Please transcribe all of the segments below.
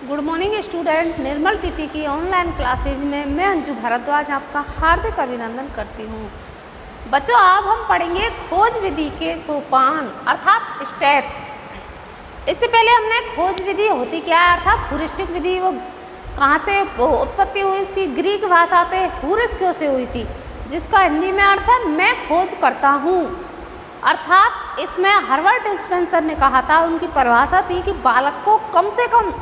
Good morning student. Nirmal TT की online classes में मैं अंजू भारद्वाज आपका हार्दिक अभिनंदन करती हूँ। बच्चों, अब हम पढ़ेंगे खोज विधि के सोपान अर्थात स्टेप। इससे पहले हमने खोज विधि होती क्या है अर्थात ह्यूरिस्टिक विधि, वो कहाँ से उत्पत्ति हुई, इसकी ग्रीक भाषा से ह्यूरिस्क्यो से हुई थी, जिसका हिंदी में अर्थ है मैं खोज करता हूँ। अर्थात इसमें हर्बर्ट स्पेंसर ने कहा था, उनकी परिभाषा थी कि बालक को कम से कम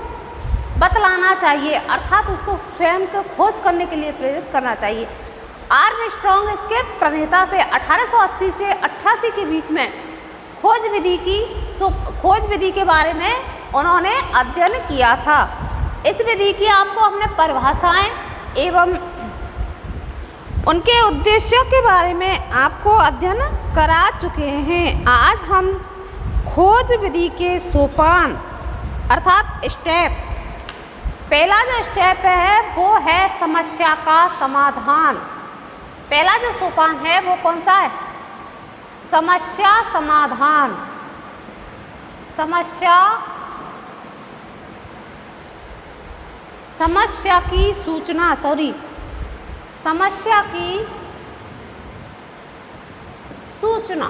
बतलाना चाहिए, अर्थात उसको स्वयं को खोज करने के लिए प्रेरित करना चाहिए। आर्मस्ट्रॉन्ग इसके प्रणेता थे। 1880 से 88 के बीच में खोज विधि के बारे में उन्होंने अध्ययन किया था। इस विधि की आपको हमने परिभाषाएं एवं उनके उद्देश्यों के बारे में आपको अध्ययन करा चुके हैं। आज हम खोज विधि के सोपान अर्थात स्टेप, पहला जो स्टेप है वो है समस्या का समाधान। पहला जो सोपान है वो कौन सा है? समस्या समाधान। समस्या की सूचना।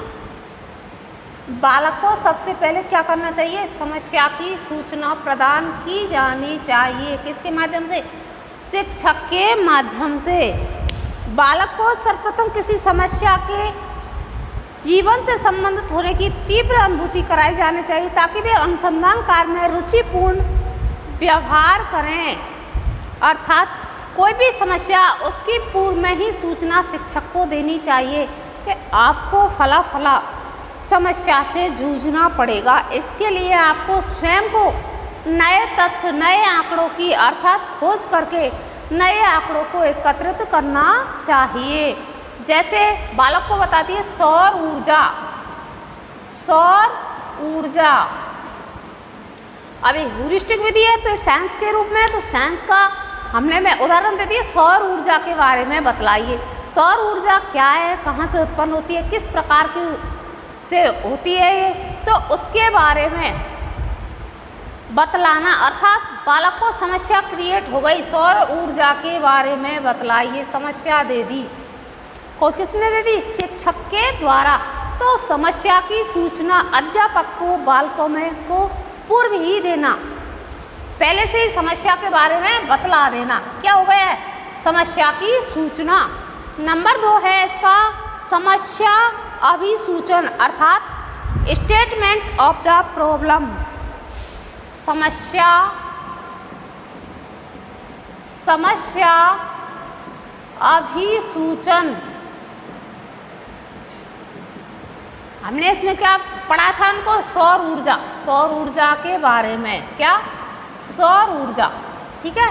बालक को सबसे पहले क्या करना चाहिए? समस्या की सूचना प्रदान की जानी चाहिए। किसके माध्यम से? शिक्षक के माध्यम से। बालक को सर्वप्रथम किसी समस्या के जीवन से संबंधित होने की तीव्र अनुभूति कराई जानी चाहिए, ताकि वे अनुसंधान कार्य में रुचिपूर्ण व्यवहार करें। अर्थात कोई भी समस्या उसकी पूर्व में ही सूचना शिक्षक को देनी चाहिए कि आपको फला समस्या से जूझना पड़ेगा। इसके लिए आपको स्वयं को नए तथ्य, नए आंकड़ों की अर्थात खोज करके नए आंकड़ों को एकत्रित करना चाहिए। जैसे बालक को बताती है सौर ऊर्जा। अभी ह्यूरिस्टिक विधि है तो साइंस के रूप में, तो साइंस का मैं उदाहरण देती है, सौर ऊर्जा के बारे में बतलाइए। सौर ऊर्जा क्या है, कहाँ से उत्पन्न होती है, किस प्रकार की से होती है ये, तो उसके बारे में बतलाना। अर्थात बालक को समस्या क्रिएट हो गई, सौर ऊर्जा के बारे में बतलाइए। समस्या दे दी, किसने दे दी? शिक्षक के द्वारा। तो समस्या की सूचना अध्यापक को बालकों में को पूर्व ही देना, पहले से ही समस्या के बारे में बतला देना। क्या हो गया है? समस्या की सूचना। नंबर 2 है इसका समस्या अभिसूचन अर्थात स्टेटमेंट ऑफ द प्रॉब्लम। समस्या अभिसूचन। हमने इसमें क्या पढ़ा था? उनको सौर ऊर्जा के बारे में। क्या? सौर ऊर्जा। ठीक है।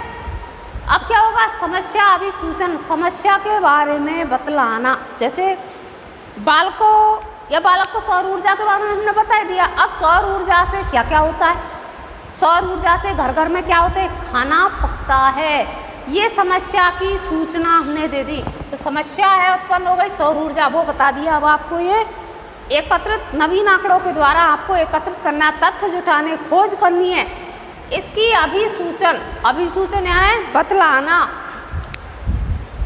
अब क्या होगा? समस्या अभिसूचन, समस्या के बारे में बतलाना। जैसे बालक को सौर ऊर्जा के बारे में हमने बता दिया। अब सौर ऊर्जा से क्या क्या होता है? सौर ऊर्जा से घर घर में क्या होता है? खाना पकता है। ये समस्या की सूचना हमने दे दी। तो समस्या है उत्पन्न हो गई, सौर ऊर्जा वो बता दिया। अब आपको ये एकत्रित नवीन आंकड़ों के द्वारा आपको एकत्रित करना, तथ्य जुटाने, खोज करनी है। इसकी अभिसूचन यानी बतलाना।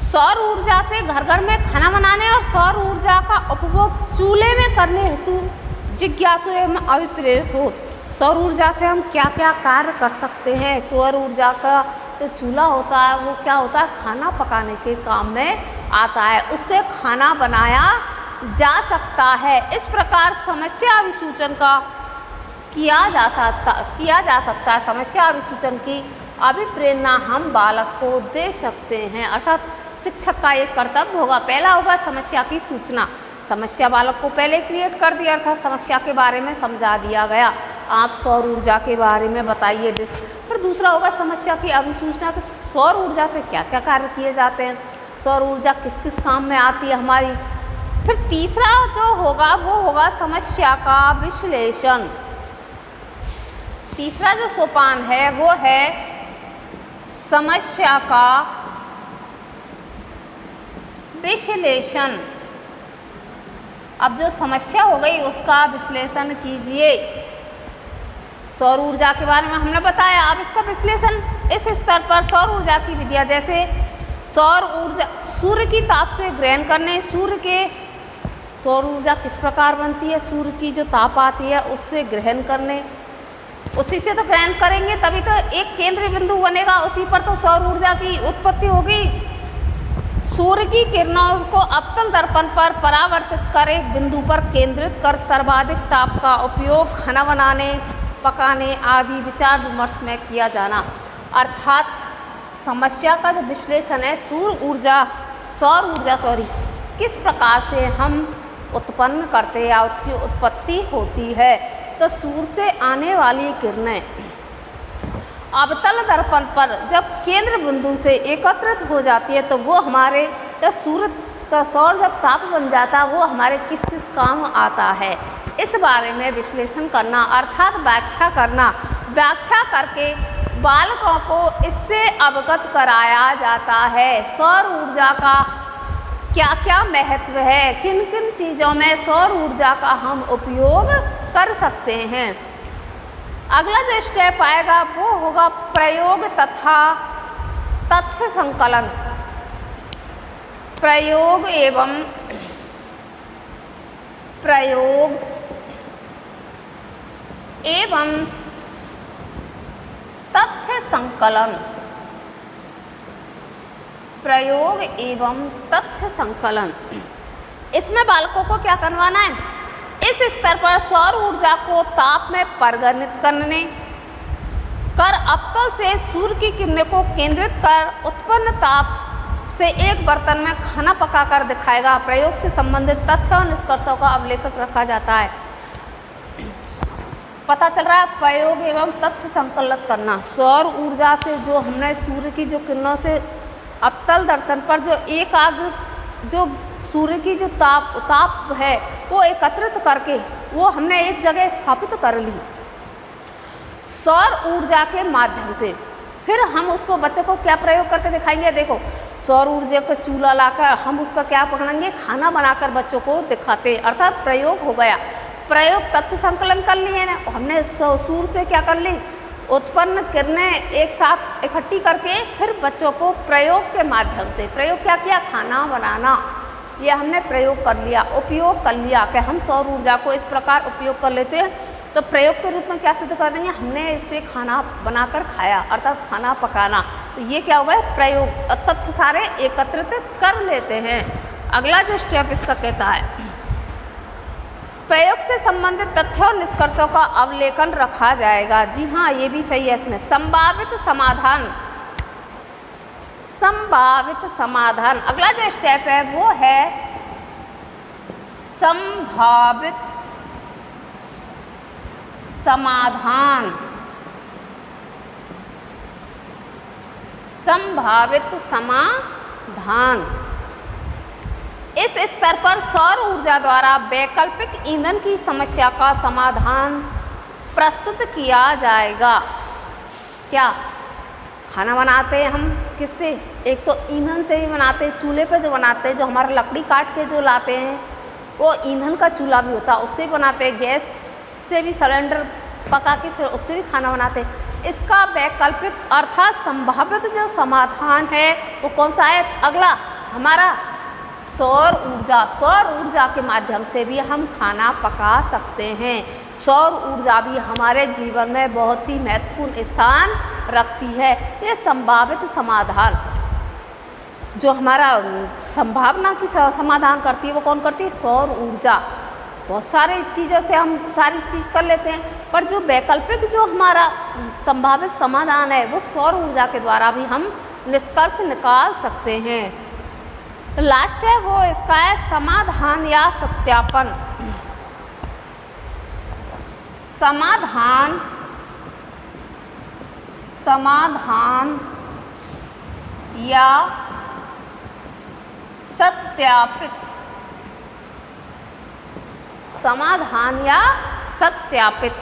सौर ऊर्जा से घर घर में खाना बनाने और सौर ऊर्जा का उपभोग चूल्हे में करने हेतु जिज्ञासु एवं अभिप्रेरित हो। सौर ऊर्जा से हम क्या क्या कार्य कर सकते हैं? सौर ऊर्जा का जो चूल्हा होता है वो क्या होता है? खाना पकाने के काम में आता है, उससे खाना बनाया जा सकता है। इस प्रकार समस्या अभिसूचन का किया जा सकता है। समस्या अभिसूचन की अभिप्रेरणा हम बालक को दे सकते हैं। अर्थात शिक्षक का एक कर्तव्य होगा, पहला होगा समस्या की सूचना। समस्या बालक को पहले क्रिएट कर दिया, अर्थात समस्या के बारे में समझा दिया गया। आप सौर ऊर्जा के बारे में बताइए। फिर दूसरा होगा समस्या की अभिसूचना कि सौर ऊर्जा से क्या क्या कार्य किए जाते हैं, सौर ऊर्जा किस किस काम में आती है हमारी। फिर तीसरा जो होगा वो होगा समस्या का विश्लेषण। तीसरा जो सोपान है वो है समस्या का विश्लेषण। अब जो समस्या हो गई उसका विश्लेषण कीजिए। सौर ऊर्जा के बारे में हमने बताया। अब इसका विश्लेषण इस स्तर पर सौर ऊर्जा की विधियाँ, जैसे सौर ऊर्जा सूर्य की ताप से ग्रहण करने, सौर ऊर्जा किस प्रकार बनती है, सूर्य की जो ताप आती है उससे ग्रहण करने, उसी से तो ग्रहण करेंगे तभी तो एक केंद्रीय बिंदु बनेगा, उसी पर तो सौर ऊर्जा की उत्पत्ति होगी। सूर्य की किरणों को अवतल दर्पण पर परावर्तित कर एक बिंदु पर केंद्रित कर सर्वाधिक ताप का उपयोग खाना बनाने, पकाने आदि विचार विमर्श में किया जाना। अर्थात समस्या का जो विश्लेषण है सौर ऊर्जा किस प्रकार से हम उत्पन्न करते हैं या उसकी उत्पत्ति होती है। तो सूर्य से आने वाली किरणें अवतल दर्पण पर जब केंद्र बिंदु से एकत्रित हो जाती है तो वो हमारे सौर जब ताप बन जाता है वो हमारे किस किस काम आता है, इस बारे में विश्लेषण करना अर्थात व्याख्या करना। व्याख्या करके बालकों को इससे अवगत कराया जाता है सौर ऊर्जा का क्या क्या महत्व है, किन किन चीज़ों में सौर ऊर्जा का हम उपयोग कर सकते हैं। अगला जो स्टेप आएगा वो होगा प्रयोग तथा तथ्य संकलन। प्रयोग एवं तथ्य संकलन। प्रयोग एवं तथ्य संकलन, इसमें बालकों को क्या करवाना है, इस स्तर पर सौर ऊर्जा को ताप में परिगणित करने कर अवतल से सूर्य की किरणों को केंद्रित कर उत्पन्न ताप से एक बर्तन में खाना पकाकर दिखाएगा। प्रयोग से संबंधित तथ्य और निष्कर्षों का अवलेखक रखा जाता है। पता चल रहा है प्रयोग एवं तथ्य संकलित करना। सौर ऊर्जा से जो हमने सूर्य की जो किरणों से अवतल दर्पण पर जो सूर्य की जो ताप है वो एकत्रित करके वो हमने एक जगह स्थापित कर ली सौर ऊर्जा के माध्यम से। फिर हम उसको बच्चों को क्या प्रयोग करके दिखाएंगे, देखो सौर ऊर्जा का चूल्हा लाकर हम उस पर क्या पकाएंगे, खाना बनाकर बच्चों को दिखाते, अर्थात प्रयोग हो गया। प्रयोग तथ्य संकलन कर लिए ना, हमने सूर्य से क्या कर ली, उत्पन्न किरणें एक साथ इकट्ठी करके फिर बच्चों को प्रयोग के माध्यम से, प्रयोग क्या किया, खाना बनाना, ये हमने प्रयोग कर लिया, उपयोग कर लिया कि हम सौर ऊर्जा को इस प्रकार उपयोग कर लेते हैं। तो प्रयोग के रूप में क्या सिद्ध कर देंगे, हमने इससे खाना बनाकर खाया, अर्थात खाना पकाना। तो ये क्या होगा, प्रयोग, तथ्य सारे एकत्रित कर लेते हैं। अगला जो स्टेप इसका कहता है प्रयोग से संबंधित तथ्यों और निष्कर्षों का अवलोकन रखा जाएगा। जी हाँ, ये भी सही है। इसमें संभावित समाधान, अगला जो स्टेप है वो है संभावित समाधान। इस स्तर पर सौर ऊर्जा द्वारा वैकल्पिक ईंधन की समस्या का समाधान प्रस्तुत किया जाएगा। क्या खाना बनाते हैं हम किससे, एक तो ईंधन से भी बनाते हैं, चूल्हे पे जो बनाते हैं, जो हमारा लकड़ी काट के जो लाते हैं वो ईंधन का चूल्हा भी होता है, उससे बनाते हैं, गैस से भी सिलेंडर पका के फिर उससे भी खाना बनाते हैं। इसका वैकल्पिक अर्थात संभावित जो समाधान है वो कौन सा है, अगला हमारा सौर ऊर्जा के माध्यम से भी हम खाना पका सकते हैं। सौर ऊर्जा भी हमारे जीवन में बहुत ही महत्वपूर्ण स्थान रखती है। ये संभावित समाधान जो हमारा संभावना की समाधान करती है वो कौन करती है, सौर ऊर्जा। बहुत सारी चीज़ों से हम सारी चीज़ कर लेते हैं, पर जो वैकल्पिक जो हमारा संभावित समाधान है वो सौर ऊर्जा के द्वारा भी हम निष्कर्ष निकाल सकते हैं। लास्ट है वो इसका है समाधान या सत्यापन। समाधान या सत्यापित, समाधान या सत्यापित।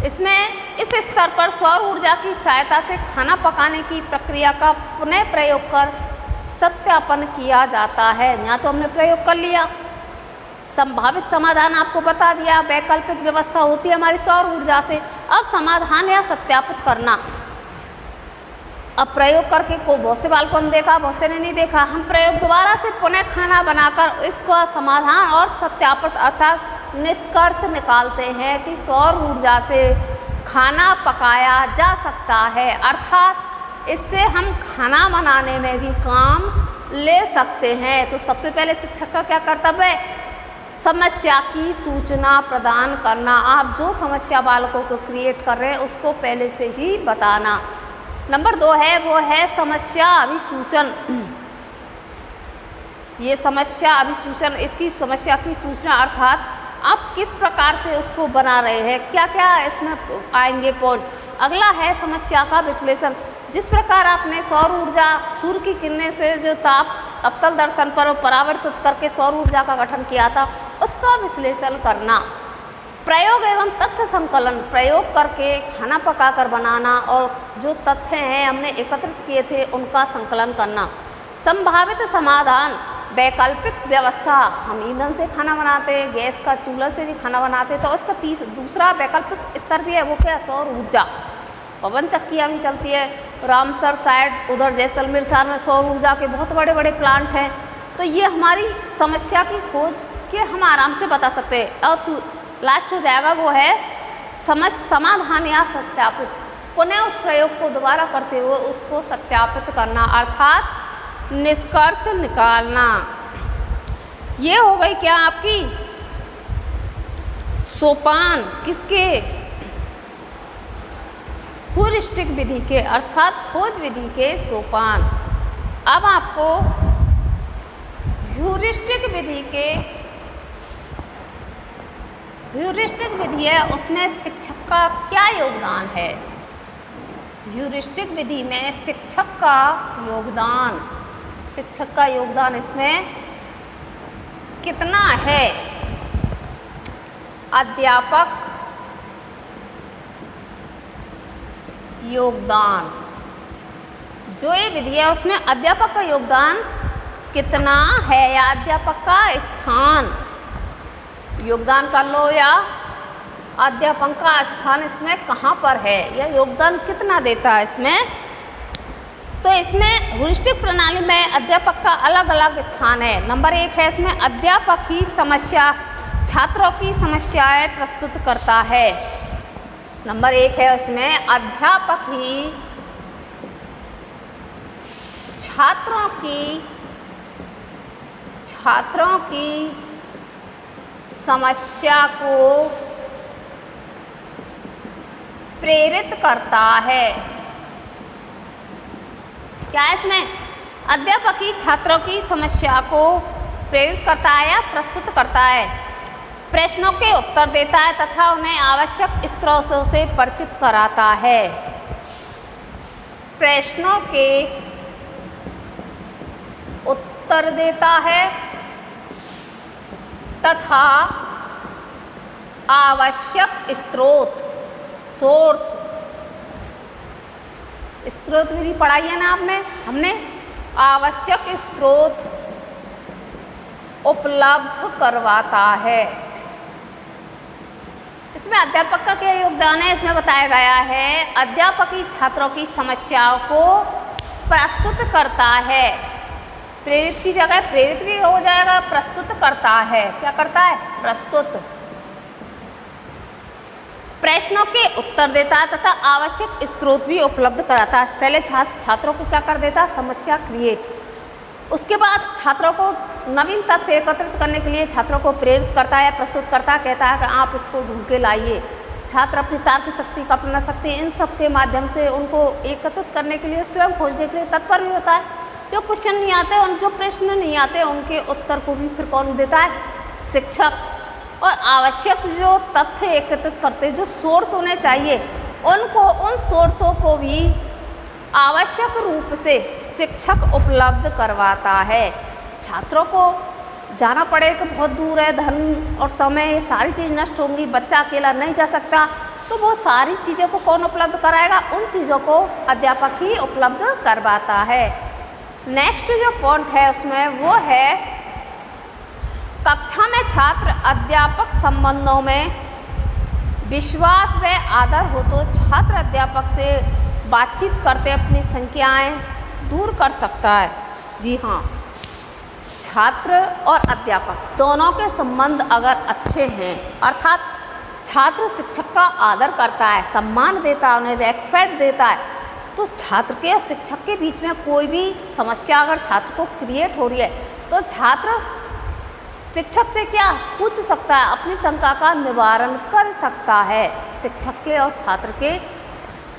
इसमें इस स्तर पर सौर ऊर्जा की सहायता से खाना पकाने की प्रक्रिया का पुनः प्रयोग कर सत्यापन किया जाता है। यहाँ तो हमने प्रयोग कर लिया संभावित समाधान आपको बता दिया। वैकल्पिक व्यवस्था होती है हमारी सौर ऊर्जा से। अब समाधान या सत्यापित करना। अब प्रयोग करके को बहुत से बालकों ने देखा, बहुत से ने नहीं देखा। हम प्रयोग दोबारा से पुनः खाना बनाकर इसका समाधान और सत्यापित अर्थात निष्कर्ष निकालते हैं कि सौर ऊर्जा से खाना पकाया जा सकता है, अर्थात इससे हम खाना बनाने में भी काम ले सकते हैं। तो सबसे पहले शिक्षक का क्या कर्तव्य है? समस्या की सूचना प्रदान करना। आप जो समस्या बालकों को क्रिएट कर रहे हैं उसको पहले से ही बताना। नंबर 2 है वो है समस्या अभिसूचन। ये समस्या अभिसूचन, इसकी समस्या की सूचना अर्थात आप किस प्रकार से उसको बना रहे हैं, क्या क्या इसमें आएंगे पॉइंट। अगला है समस्या का विश्लेषण। जिस प्रकार आपने सौर ऊर्जा सूर्य की किरणें से जो ताप अवतल दर्शन पर परावर्तित करके सौर ऊर्जा का गठन किया था उसका विश्लेषण करना। प्रयोग एवं तथ्य संकलन, प्रयोग करके खाना पकाकर बनाना और जो तथ्य हैं हमने एकत्रित किए थे उनका संकलन करना। संभावित समाधान, वैकल्पिक व्यवस्था, हम ईंधन से खाना बनाते हैं, गैस का चूल्हा से भी खाना बनाते हैं, तो उसका दूसरा वैकल्पिक स्तर भी है, वो क्या? सौर ऊर्जा। पवन चक्कियाँ भी चलती है। रामसर साइड उधर जैसलमेर शहर में सौर ऊर्जा के बहुत बड़े बड़े प्लांट हैं। तो ये हमारी समस्या की खोज के हम आराम से बता सकते हैं। और लास्ट हो जाएगा वो है समाधान या सत्यापित। पुनः उस प्रयोग को दोबारा करते हुए उसको सत्यापित करना अर्थात निष्कर्ष निकालना। ये हो गई क्या आपकी सोपान, किसके? ह्यूरिस्टिक विधि के अर्थात खोज विधि के सोपान। अब आपको ह्यूरिस्टिक विधि है, उसमें शिक्षक का क्या योगदान है? ह्यूरिस्टिक विधि में शिक्षक का योगदान इसमें कितना है? अध्यापक योगदान, जो ये विधि है उसमें अध्यापक का योगदान कितना है या अध्यापक का स्थान, योगदान कर लो, या अध्यापक का स्थान इसमें कहाँ पर है या योगदान कितना देता है इसमें। तो इसमें ह्यूरिस्टिक प्रणाली में अध्यापक का अलग अलग स्थान है। नंबर 1 है इसमें अध्यापक ही छात्रों की समस्याएं प्रस्तुत करता है। नंबर 1 है उसमें अध्यापक ही छात्रों की समस्या को प्रेरित करता है। क्या है इसमें? अध्यापक ही छात्रों की समस्या को प्रेरित करता है या प्रस्तुत करता है, प्रश्नों के उत्तर देता है तथा उन्हें आवश्यक स्रोतों से परिचित कराता है। प्रश्नों के उत्तर देता है तथा आवश्यक स्रोत विधि पढ़ाई है ना हमने आवश्यक स्रोत उपलब्ध करवाता है। इसमें अध्यापक का क्या योगदान है इसमें बताया गया है। अध्यापक ही छात्रों की समस्याओं को प्रस्तुत करता है। प्रेरित की जगह प्रेरित भी हो जाएगा, प्रस्तुत करता है। क्या करता है? प्रस्तुत। प्रश्नों के उत्तर देता है तथा आवश्यक स्रोत भी उपलब्ध कराता है। पहले छात्रों को क्या कर देता? समस्या क्रिएट। उसके बाद छात्रों को नवीन तथ्य एकत्रित करने के लिए छात्रों को प्रेरित करता है, प्रस्तुत करता है, कहता है कि आप इसको ढूंढ के लाइए। छात्र अपनी तार्किक शक्ति, कल्पना शक्ति, इन सब के माध्यम से उनको एकत्रित करने के लिए, स्वयं खोजने के लिए तत्पर भी होता है। जो क्वेश्चन नहीं आते और जो प्रश्न नहीं आते उनके उत्तर को भी फिर कौन देता है? शिक्षक। और आवश्यक जो तथ्य एकत्रित करते, जो सोर्स होने चाहिए, उन सोर्सों को भी आवश्यक रूप से शिक्षक उपलब्ध करवाता है। छात्रों को जाना पड़ेगा, बहुत दूर है, धन और समय, ये सारी चीज़ नष्ट होंगी, बच्चा अकेला नहीं जा सकता, तो वो सारी चीज़ों को कौन उपलब्ध कराएगा? उन चीज़ों को अध्यापक ही उपलब्ध करवाता है। नेक्स्ट जो पॉइंट है उसमें वो है कक्षा में छात्र अध्यापक संबंधों में विश्वास व आदर हो तो छात्र अध्यापक से बातचीत करते अपनी शंकाएं दूर कर सकता है। जी हाँ, छात्र और अध्यापक दोनों के संबंध अगर अच्छे हैं, अर्थात छात्र शिक्षक का आदर करता है, सम्मान देता है, उन्हें रेस्पेक्ट देता है, तो छात्र के और शिक्षक के बीच में कोई भी समस्या अगर छात्र को क्रिएट हो रही है तो छात्र शिक्षक से क्या पूछ सकता है, अपनी शंका का निवारण कर सकता है। शिक्षक के और छात्र के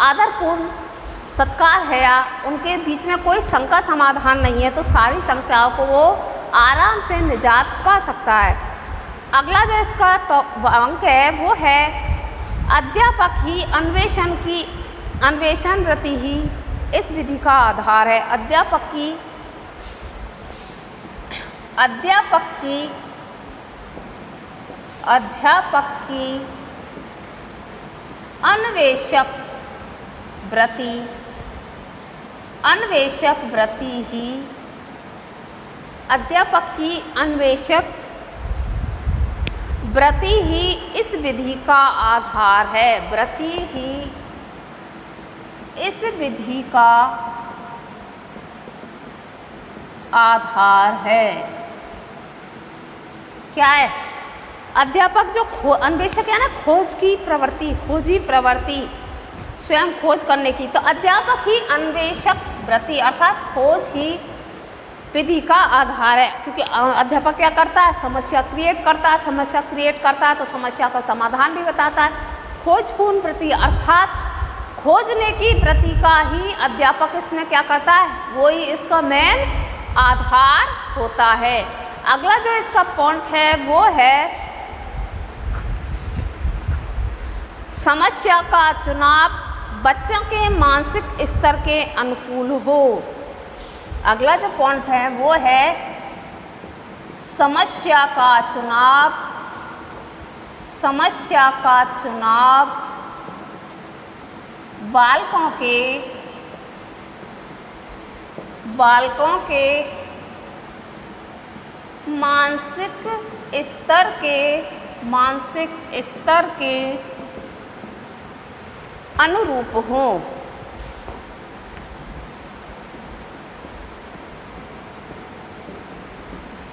आदरपूर्ण सत्कार है या उनके बीच में कोई शंका समाधान नहीं है तो सारी शंकाओं को वो आराम से निजात पा सकता है। अगला जो इसका अंक है वो है अध्यापक ही अन्वेषण वृत्ति ही इस विधि का आधार है। अध्यापक की अन्वेषक वृत्ति ही इस विधि का आधार है। वृत्ति ही इस विधि का आधार है। क्या है? अध्यापक जो अन्वेषक है ना, खोजी प्रवृत्ति, स्वयं खोज करने की, तो अध्यापक ही अन्वेषक वृत्ति अर्थात खोज ही विधि का आधार है। क्योंकि अध्यापक क्या करता है, समस्या क्रिएट करता है, तो समस्या का समाधान भी बताता है। खोजपूर्ण वृत्ति अर्थात खोजने की वृत्ति का ही अध्यापक इसमें क्या करता है, वही इसका मेन आधार होता है। अगला जो इसका पॉइंट है वो है समस्या का चुनाव बच्चों के मानसिक स्तर के अनुकूल हो। अगला जो पॉइंट है वो है समस्या का चुनाव बालकों के मानसिक स्तर के अनुरूप हो।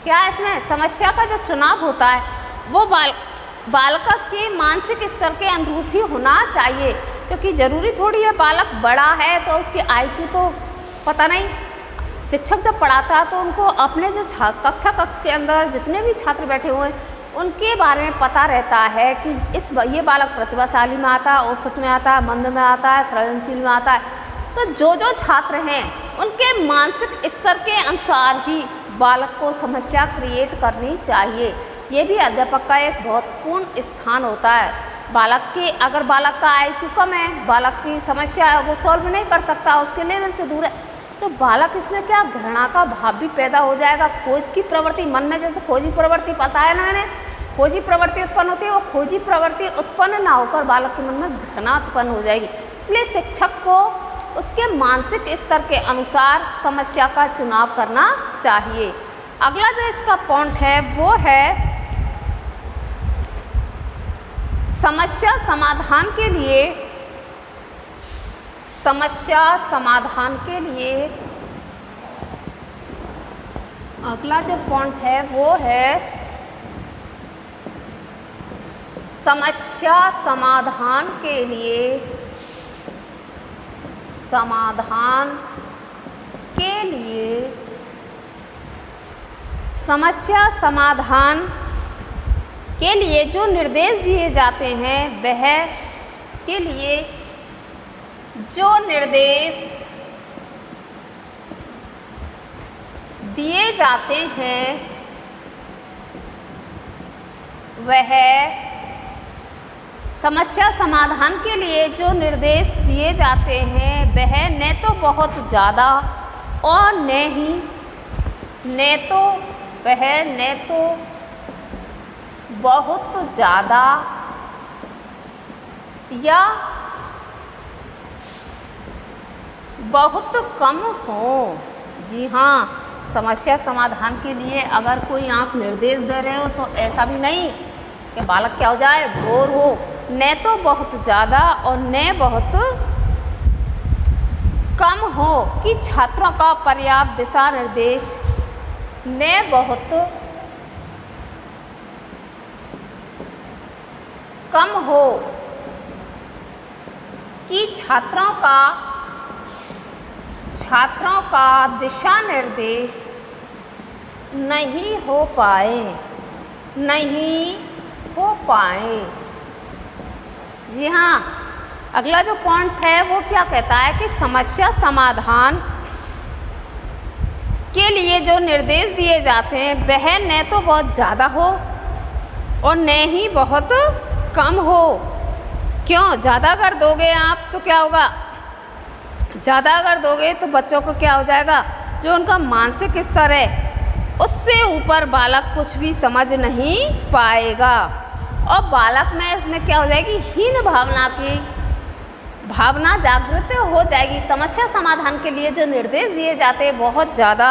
क्या इसमें समस्या का जो चुनाव होता है वो बालक के मानसिक स्तर के अनुरूप ही होना चाहिए। क्योंकि ज़रूरी थोड़ी है बालक बड़ा है तो उसकी आईक्यू तो पता नहीं। शिक्षक जब पढ़ाता है तो उनको अपने जो कक्ष के अंदर जितने भी छात्र बैठे हुए हैं उनके बारे में पता रहता है कि ये बालक प्रतिभाशाली में आता है, औसत में आता है, मंद में आता है, सृजनशील में आता है। तो जो छात्र हैं उनके मानसिक स्तर के अनुसार ही बालक को समस्या क्रिएट करनी चाहिए। ये भी अध्यापक का एक महत्वपूर्ण स्थान होता है। अगर बालक का IQ कम है, बालक की समस्या है वो सॉल्व नहीं कर सकता, उसके लेवल से दूर है, तो बालक इसमें क्या घृणा का भाव भी पैदा हो जाएगा। खोज की प्रवृत्ति मन में, जैसे खोजी प्रवृत्ति पता है ना मैंने, खोजी प्रवृत्ति उत्पन्न होती है, वो खोजी प्रवृत्ति उत्पन्न ना होकर बालक के मन में घृणा उत्पन्न हो जाएगी। इसलिए शिक्षक को उसके मानसिक स्तर के अनुसार समस्या का चुनाव करना चाहिए। अगला जो इसका पॉइंट है वो है समस्या समाधान के लिए अगला जो पॉइंट है वो है समस्या समाधान के लिए समस्या समाधान के लिए जो निर्देश दिए जाते हैं वह के लिए जो निर्देश दिए जाते हैं वह समस्या समाधान के लिए जो निर्देश दिए जाते हैं वह न तो बहुत ज़्यादा और न तो बहुत ज़्यादा या बहुत कम हो। जी हाँ, समस्या समाधान के लिए अगर कोई आप निर्देश दे रहे हो तो ऐसा भी नहीं कि बालक क्या हो जाए, बोर हो, न तो बहुत ज़्यादा और न बहुत कम हो कि छात्रों का पर्याप्त दिशा निर्देश न बहुत कम हो कि छात्रों का दिशा निर्देश नहीं हो पाए। जी हाँ, अगला जो पॉइंट है वो क्या कहता है कि समस्या समाधान के लिए जो निर्देश दिए जाते हैं वह न तो बहुत ज़्यादा हो और न ही बहुत कम हो। क्यों? ज़्यादा अगर दोगे आप तो क्या होगा, ज़्यादा अगर दोगे तो बच्चों को क्या हो जाएगा, जो उनका मानसिक स्तर है उससे ऊपर बालक कुछ भी समझ नहीं पाएगा और बालक में इसमें क्या हो जाएगी, हीन भावना की भावना जागृत हो जाएगी। समस्या समाधान के लिए जो निर्देश दिए जाते हैं बहुत ज़्यादा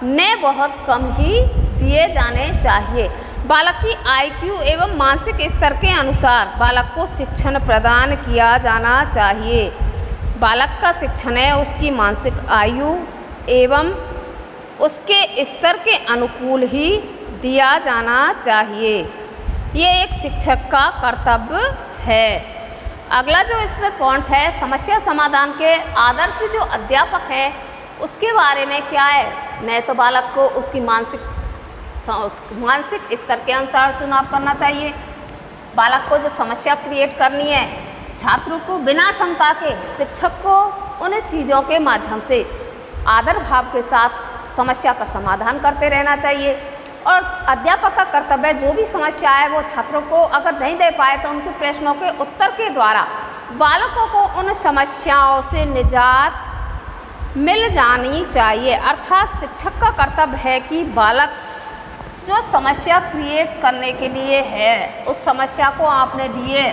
न बहुत कम ही दिए जाने चाहिए। बालक की IQ एवं मानसिक स्तर के अनुसार बालक को शिक्षण प्रदान किया जाना चाहिए। बालक का शिक्षण है उसकी मानसिक आयु एवं उसके स्तर के अनुकूल ही दिया जाना चाहिए। ये एक शिक्षक का कर्तव्य है। अगला जो इसमें पॉइंट है, समस्या समाधान के आदर्श जो अध्यापक है उसके बारे में क्या है, न तो बालक को उसकी मानसिक स्तर के अनुसार चुनाव करना चाहिए। बालक को जो समस्या क्रिएट करनी है, छात्रों को बिना शंका के शिक्षक को उन चीज़ों के माध्यम से आदर भाव के साथ समस्या का समाधान करते रहना चाहिए। और अध्यापक का कर्तव्य जो भी समस्या है वो छात्रों को अगर नहीं दे पाए तो उनके प्रश्नों के उत्तर के द्वारा बालकों को उन समस्याओं से निजात मिल जानी चाहिए। अर्थात शिक्षक का कर्तव्य है कि बालक जो समस्या क्रिएट करने के लिए है, उस समस्या को आपने दिए,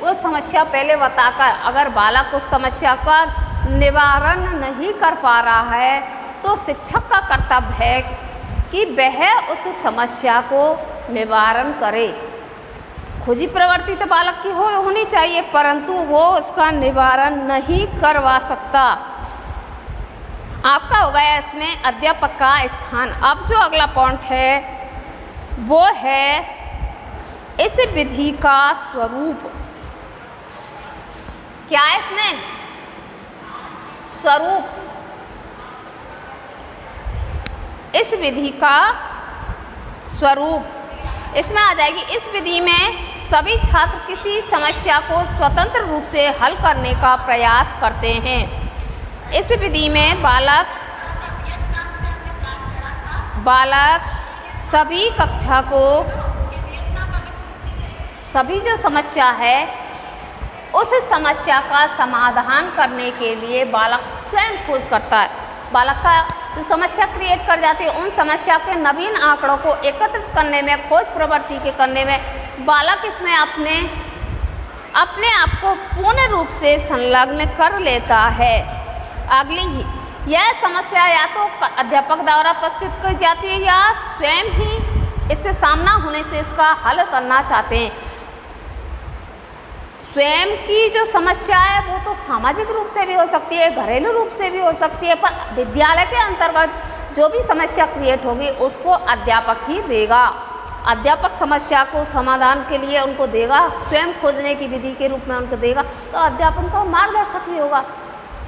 वो समस्या पहले बताकर अगर बालक उस समस्या का निवारण नहीं कर पा रहा है तो शिक्षक का कर्तव्य है कि वह उस समस्या को निवारण करे। खोजी प्रवृत्ति तो बालक की होनी चाहिए परंतु वो उसका निवारण नहीं करवा सकता। आपका हो गया इसमें अध्यापक का स्थान। अब जो अगला पॉइंट है वो है इस विधि का स्वरूप। क्या है इसमें? स्वरूप। इस विधि का स्वरूप इसमें आ जाएगी। इस विधि में सभी छात्र किसी समस्या को स्वतंत्र रूप से हल करने का प्रयास करते हैं। इस विधि में बालक सभी कक्षा को सभी जो समस्या है उस समस्या का समाधान करने के लिए बालक स्वयं खोज करता है। बालक का जो समस्या क्रिएट कर जाती है उन समस्या के नवीन आंकड़ों को एकत्रित करने में, खोज प्रवृत्ति के करने में बालक इसमें अपने आप को पूर्ण रूप से संलग्न कर लेता है। अगली यह समस्या या तो अध्यापक द्वारा प्रस्तुत की जाती है या स्वयं ही इससे सामना होने से इसका हल करना चाहते हैं। स्वयं की जो समस्या है वो तो सामाजिक रूप से भी हो सकती है, घरेलू रूप से भी हो सकती है, पर विद्यालय के अंतर्गत जो भी समस्या क्रिएट होगी उसको अध्यापक ही देगा। अध्यापक समस्या को समाधान के लिए उनको देगा, स्वयं खोजने की विधि के रूप में उनको देगा, तो अध्यापक का मार्गदर्शक भी होगा।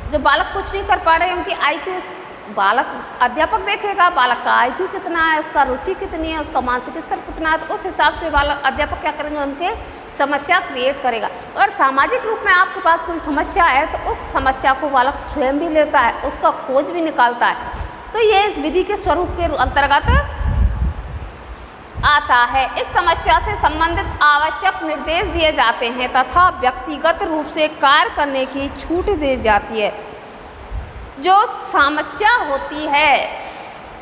जो बालक कुछ नहीं कर पा रहे हैं उनकी IQ बालक अध्यापक देखेगा, बालक का IQ कितना है, उसका रुचि कितनी है, उसका मानसिक स्तर कितना है, तो उस हिसाब से बालक अध्यापक क्या करेंगे, उनके समस्या क्रिएट करेगा। अगर सामाजिक रूप में आपके पास कोई समस्या है तो उस समस्या को बालक स्वयं भी लेता है, उसका खोज भी निकालता है। तो ये इस विधि के स्वरूप के अंतर्गत आता है। इस समस्या से संबंधित आवश्यक निर्देश दिए जाते हैं तथा व्यक्तिगत रूप से कार्य करने की छूट दी जाती है। जो समस्या होती है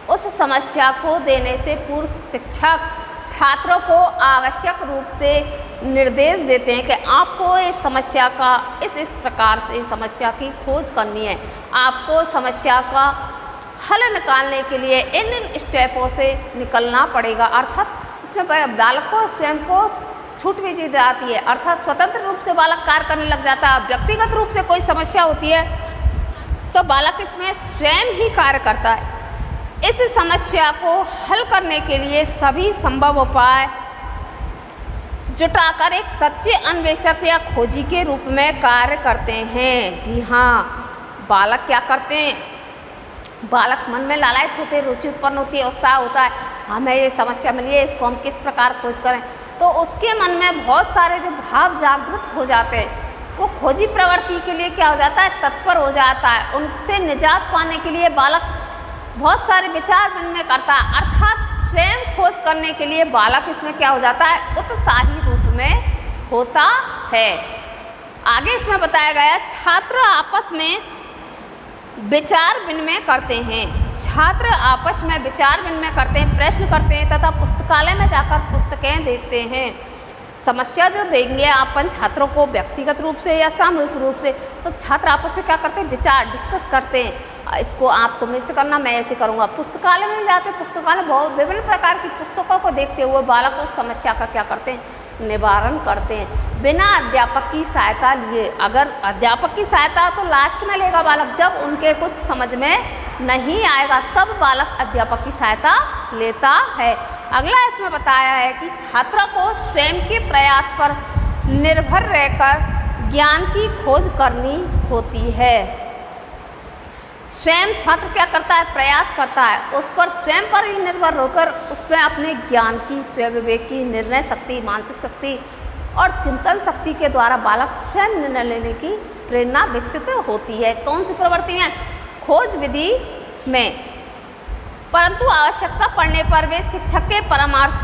उस समस्या को देने से पूर्व शिक्षक छात्रों को आवश्यक रूप से निर्देश देते हैं कि आपको इस समस्या का इस प्रकार से समस्या की खोज करनी है, आपको समस्या का हल निकालने के लिए इन स्टेपों से निकलना पड़ेगा। अर्थात इसमें बालक को स्वयं को छूट भी दी जाती है, अर्थात स्वतंत्र रूप से बालक कार्य करने लग जाता है। व्यक्तिगत रूप से कोई समस्या होती है तो बालक इसमें स्वयं ही कार्य करता है। इस समस्या को हल करने के लिए सभी संभव उपाय जुटाकर एक सच्चे अन्वेषक या खोजी के रूप में कार्य करते हैं। जी हाँ, बालक क्या करते हैं, बालक मन में लालायित होते, रुचि उत्पन्न होती है, उत्साह होता है, हमें ये समस्या मिली है, इसको हम किस प्रकार खोज करें। तो उसके मन में बहुत सारे जो भाव जागृत हो जाते हैं, वो खोजी प्रवृत्ति के लिए क्या हो जाता है, तत्पर हो जाता है। उनसे निजात पाने के लिए बालक बहुत सारे विचार विनिमय करता है, अर्थात स्वयं खोज करने के लिए बालक इसमें क्या हो जाता है, उत्साही रूप में होता है। आगे इसमें बताया गया, छात्र आपस में विचार विनिमय करते हैं। छात्र आपस में विचार विनिमय करते हैं, प्रश्न करते हैं तथा पुस्तकालय में जाकर पुस्तकें देखते हैं। समस्या जो देंगे अपन छात्रों को व्यक्तिगत रूप से या सामूहिक रूप से, तो छात्र आपस में क्या करते हैं, विचार डिस्कस करते हैं, इसको आप तुम ऐसे करना, मैं ऐसे करूँगा। पुस्तकालय में जाते हैं, पुस्तकालय बहुत विभिन्न प्रकार की पुस्तकों को देखते हुए बालक उस समस्या का क्या करते हैं, निवारण करते हैं बिना अध्यापक की सहायता लिए। अगर अध्यापक की सहायता तो लास्ट में लेगा बालक, जब उनके कुछ समझ में नहीं आएगा तब बालक अध्यापक की सहायता लेता है। अगला इसमें बताया है कि छात्र को स्वयं के प्रयास पर निर्भर रहकर ज्ञान की खोज करनी होती है। स्वयं छात्र क्या करता है, प्रयास करता है, उस पर स्वयं पर ही निर्भर होकर उसमें अपने ज्ञान की, स्वयं विवेक की, निर्णय शक्ति, मानसिक शक्ति और चिंतन शक्ति के द्वारा बालक स्वयं निर्णय लेने की प्रेरणा विकसित होती है। कौन सी प्रवृत्ति में, खोज विधि में। परंतु आवश्यकता पड़ने पर वे शिक्षक के परामर्श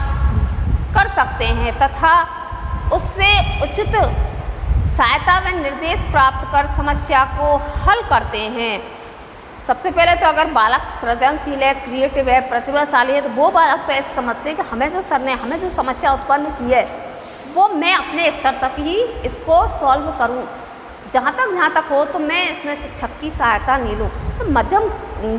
कर सकते हैं तथा उससे उचित सहायता व निर्देश प्राप्त कर समस्या को हल करते हैं। सबसे पहले तो अगर बालक सृजनशील है, क्रिएटिव है, प्रतिभाशाली है, तो वो बालक तो ऐसे समझते हैं कि हमें जो सर ने हमें जो समस्या उत्पन्न की है वो मैं अपने स्तर तक ही इसको सॉल्व करूं, जहाँ तक हो तो मैं इसमें शिक्षक की सहायता नहीं लूँ। तो मध्यम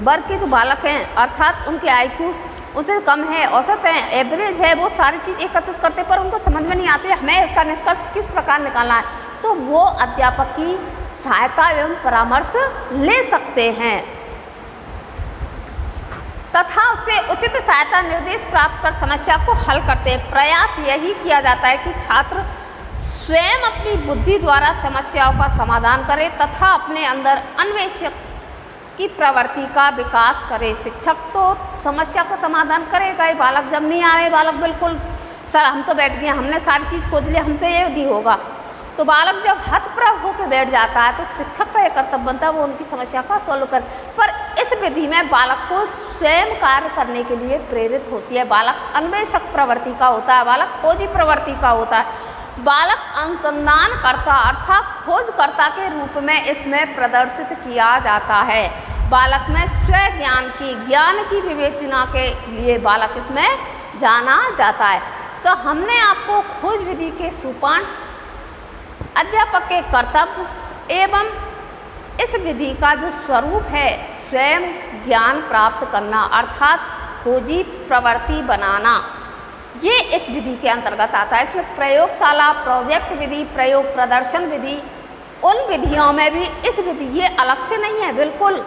वर्ग के जो बालक हैं, अर्थात उनके IQ उनसे कम है, औसत है, एवरेज है, वो सारी चीज़ एकत्रित करते पर उनको समझ में नहीं आती है हमें इसका निष्कर्ष किस प्रकार निकालना है, तो वो अध्यापक की सहायता एवं परामर्श ले सकते हैं तथा उससे उचित सहायता निर्देश प्राप्त कर समस्या को हल करते हैं। प्रयास यही किया जाता है कि छात्र स्वयं अपनी बुद्धि द्वारा समस्याओं का समाधान करे तथा अपने अंदर अन्वेषक की प्रवृत्ति का विकास करे। शिक्षक तो समस्या का समाधान करेगा ही, बालक जब नहीं आ रहे, बालक बिल्कुल सर हम तो बैठ गए, हमने सारी चीज़ खोज ली, हमसे ये नहीं होगा, तो बालक जब हतप्रभ होकर बैठ जाता है तो शिक्षक का यह कर्तव्य बनता है वो उनकी समस्या का सॉल्व कर। पर इस विधि में बालक को स्वयं कार्य करने के लिए प्रेरित होती है। बालक अन्वेषक प्रवृत्ति का होता है, बालक खोजी प्रवृत्ति का होता है, बालक अनुसंधान करता अर्थात खोजकर्ता के रूप में इसमें प्रदर्शित किया जाता है। बालक में स्व ज्ञान की विवेचना के लिए बालक इसमें जाना जाता है। तो हमने आपको खोज विधि के सोपान, अध्यापक के कर्तव्य एवं इस विधि का जो स्वरूप है स्वयं ज्ञान प्राप्त करना अर्थात खोजी प्रवृत्ति बनाना, ये इस विधि के अंतर्गत आता है। इसमें प्रयोगशाला, प्रोजेक्ट विधि, प्रयोग प्रदर्शन विधि, उन विधियों में भी इस विधि ये अलग से नहीं है बिल्कुल।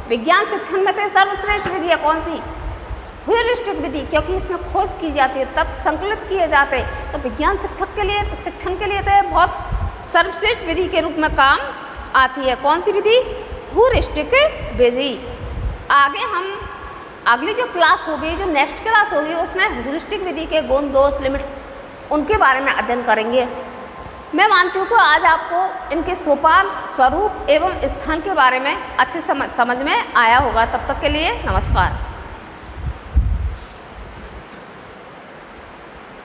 विज्ञान शिक्षण में तो सर्वश्रेष्ठ विधि है कौन सी, ह्यूरिस्टिक विधि, क्योंकि इसमें खोज की जाती है, तथ्य संकलित किए जाते हैं। तो विज्ञान शिक्षक के लिए, तो शिक्षण के लिए तो ये बहुत सर्वश्रेष्ठ विधि के रूप में काम आती है। कौन सी विधि, ह्यूरिस्टिक विधि। आगे हम अगली जो क्लास होगी, जो नेक्स्ट क्लास होगी, उसमें ह्यूरिस्टिक विधि के गुण, दोष, लिमिट्स, उनके बारे में अध्ययन करेंगे। मैं मानती हूँ कि आज आपको इनके सोपान, स्वरूप एवं स्थान के बारे में अच्छे समझ में आया होगा। तब तक के लिए नमस्कार।